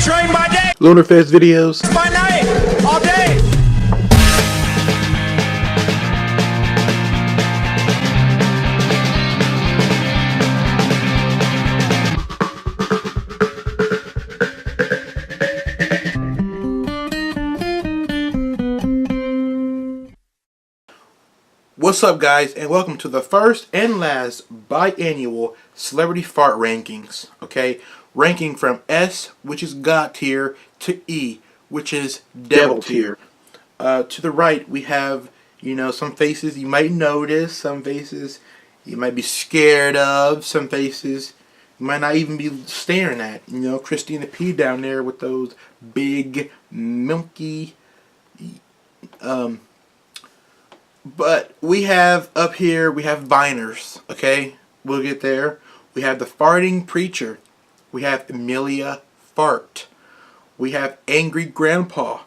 train by day, LonerFez videos by night, all day. What's up, guys, and welcome to the first and last biannual celebrity fart rankings. Okay, ranking from S, which is God tier, to E, which is devil tier. To the right, we have, some faces you might notice, some faces you might be scared of, some faces you might not even be staring at. Christina P down there with those big, milky, But we have up here, we have Viners, okay? We'll get there. We have the farting preacher. We have Amelia Fart. We have Angry Grandpa.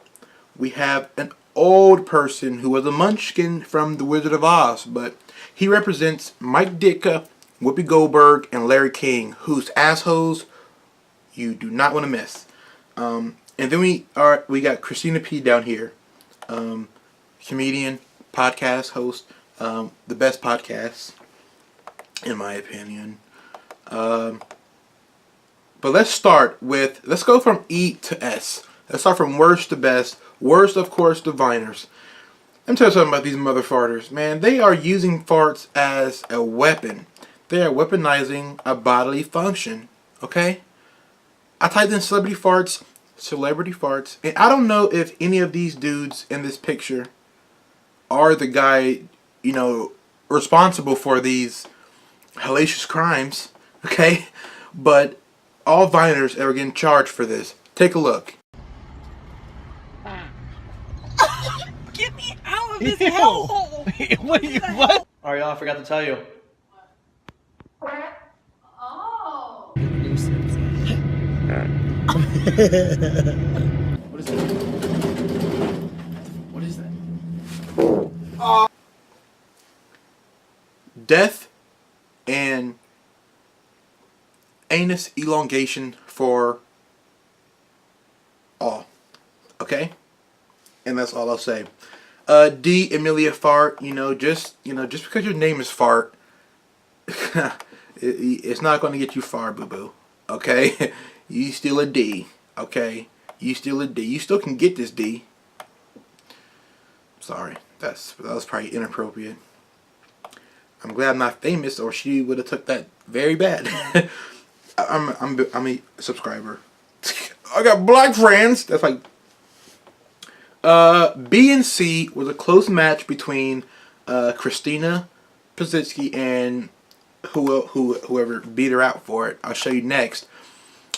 We have an old person who was a munchkin from The Wizard of Oz, but he represents Mike Ditka, Whoopi Goldberg, and Larry King, whose assholes you do not want to miss. And then we got Christina P down here, comedian, podcast host, the best podcast in my opinion. But let's go from E to S. Let's start from worst to best. Worst, of course, the Viners. Let me tell you something about these mother farters, man. They are using farts as a weapon. They are weaponizing a bodily function. Okay, I typed in celebrity farts, and I don't know if any of these dudes in this picture are the guy, responsible for these hellacious crimes, okay? But all Viners are getting charged for this. Take a look. Get me out of this hellhole! What? Oh, y'all, I forgot to tell you. Oh. What is that? What is that? Death and anus elongation for all. Okay? And that's all I'll say. D, Amelia Fart, just because your name is Fart, it's not going to get you far, boo-boo. Okay? You still a D. Okay? You still a D. You still can get this D. Sorry. That was probably inappropriate. I'm glad I'm not famous, or she would have took that very bad. I'm a subscriber. I got black friends. That's like B and C was a close match between Christina Pazitsky and whoever beat her out for it. I'll show you next.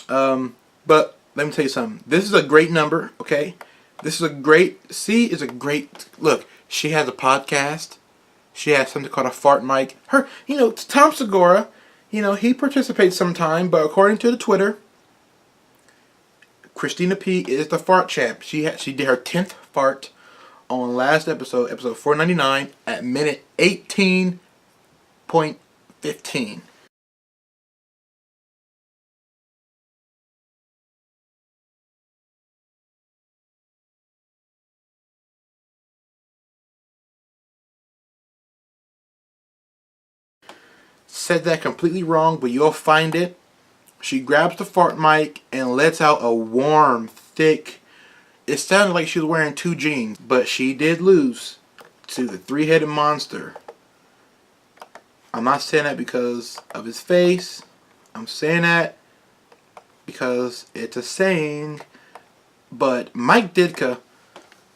But let me tell you something. This is a great number. Okay, C is a great look. She has a podcast. She has something called a fart mic. Tom Segura, he participates sometime, but according to the Twitter, Christina P is the fart champ. She did her 10th fart on last episode 499 at minute 18.15. Said that completely wrong, but you'll find it. She grabs the fart mic and lets out a warm, thick. It sounded like she was wearing 2 jeans, but she did lose to the 3-headed monster. I'm not saying that because of his face. I'm saying that because it's a saying. But Mike Ditka,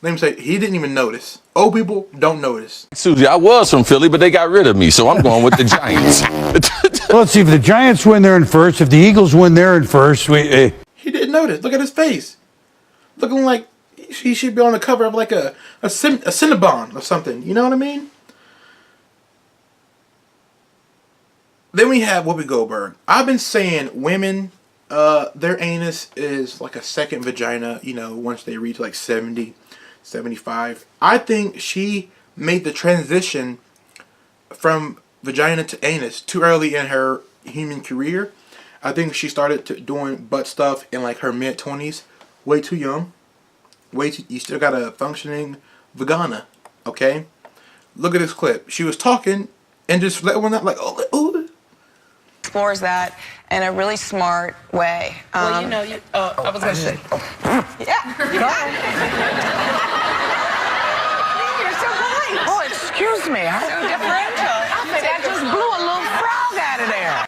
let me say, he didn't even notice. Old people don't notice. Susie, I was from Philly, but they got rid of me, so I'm going with the Giants. Well, let's see, if the Giants win, they're in first. If the Eagles win, they're in first. He didn't notice. Look at his face. Looking like he should be on the cover of like a Cinnabon or something. You know what I mean? Then we have Whoopi Goldberg. I've been saying women, their anus is like a second vagina, once they reach like 70, 75. I think she made the transition from vagina to anus too early in her human career. I think she started doing butt stuff in like her mid-20s. Way too young. You still got a functioning vagina. Okay? Look at this clip. She was talking and just let one out like, oh. Explores that in a really smart way. Well, you know, I was going to say. Yeah. You're so polite. Oh, excuse me. So differential. I think I just blew a little frog out of there.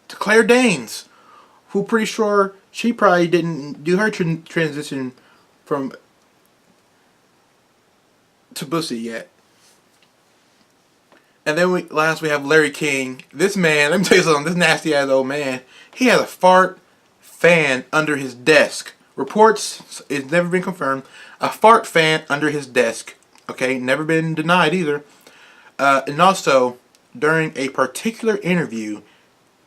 To Claire Danes, who pretty sure she probably didn't do her transition from to pussy yet. And then last we have Larry King. This man, let me tell you something, this nasty ass old man, he has a fart fan under his desk. Reports, it's never been confirmed, a fart fan under his desk. Okay, never been denied either. And also, during a particular interview,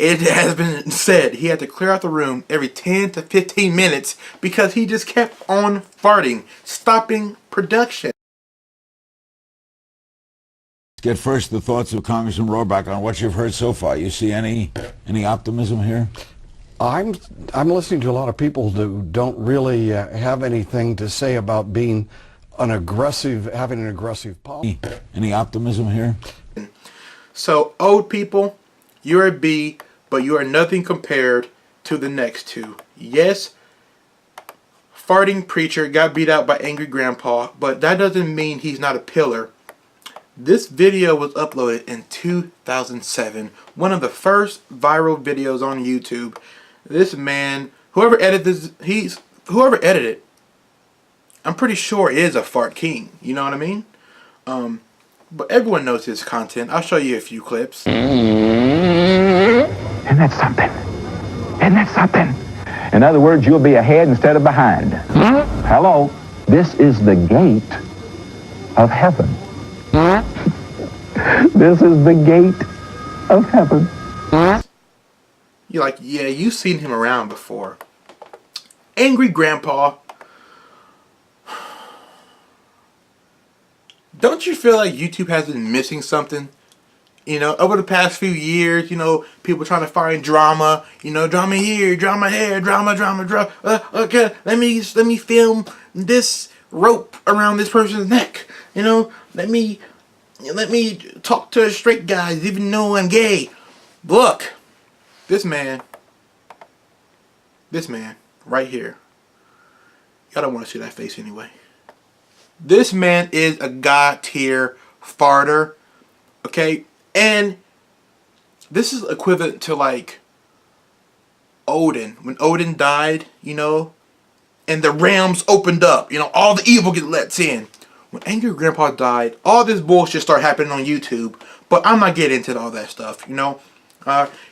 it has been said he had to clear out the room every 10 to 15 minutes because he just kept on farting, stopping production. Get first the thoughts of Congressman Rohrabacher on what you've heard so far. You see any optimism here? I'm listening to a lot of people who don't really have anything to say about being having an aggressive policy. Any optimism here? So, old people, you're a B, but you are nothing compared to the next two. Yes, farting preacher got beat out by angry grandpa, but that doesn't mean he's not a pillar. This video was uploaded in 2007, one of the first viral videos on YouTube. This man, whoever edited it, I'm pretty sure is a fart king. You know what I mean? But everyone knows his content. I'll show you a few clips. Isn't that something? Isn't that something? In other words, you'll be ahead instead of behind. Hello, this is the gate of heaven. This is the gate of heaven. You're like, yeah, you've seen him around before. Angry grandpa. Don't you feel like YouTube has been missing something? You know, over the past few years, you know, people trying to find drama. You know, drama here, drama here, drama. Okay, let me film this rope around this person's neck. You know, let me talk to straight guys even though I'm gay. Look, this man right here. Y'all don't want to see that face anyway. This man is a god tier farter. Okay, and this is equivalent to like Odin. When Odin died, you know, and the realms opened up, you know, all the evil get let in. When Angry Grandpa died, all this bullshit started happening on YouTube. But I'm not getting into all that stuff, you know.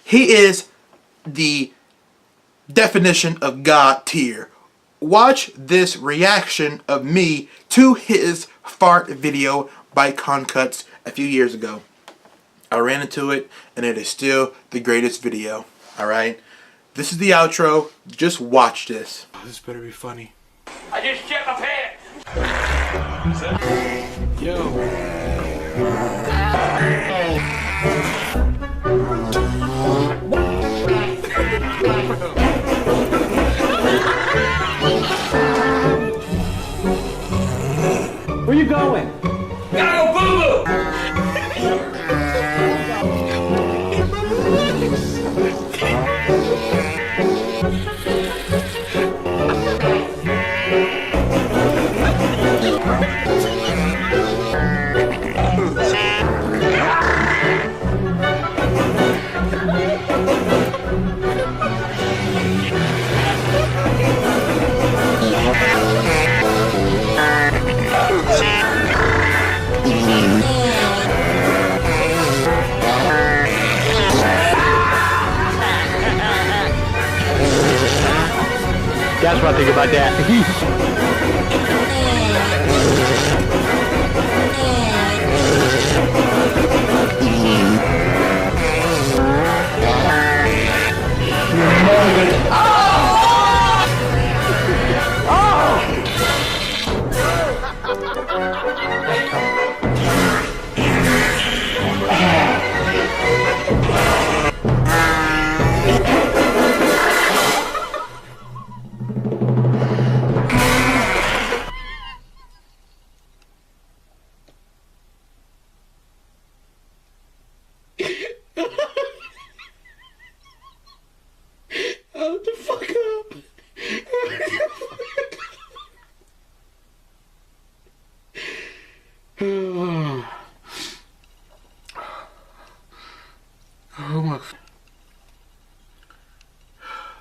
He is the definition of God tier. Watch this reaction of me to his fart video by Concuts a few years ago. I ran into it, and it is still the greatest video. Alright? This is the outro. Just watch this. This better be funny. I just checked my pants. Yo. Where you going? Gotta go boo-boo! That's what I think about that.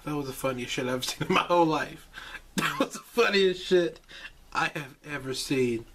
That was the funniest shit I've ever seen in my whole life. That was the funniest shit I have ever seen.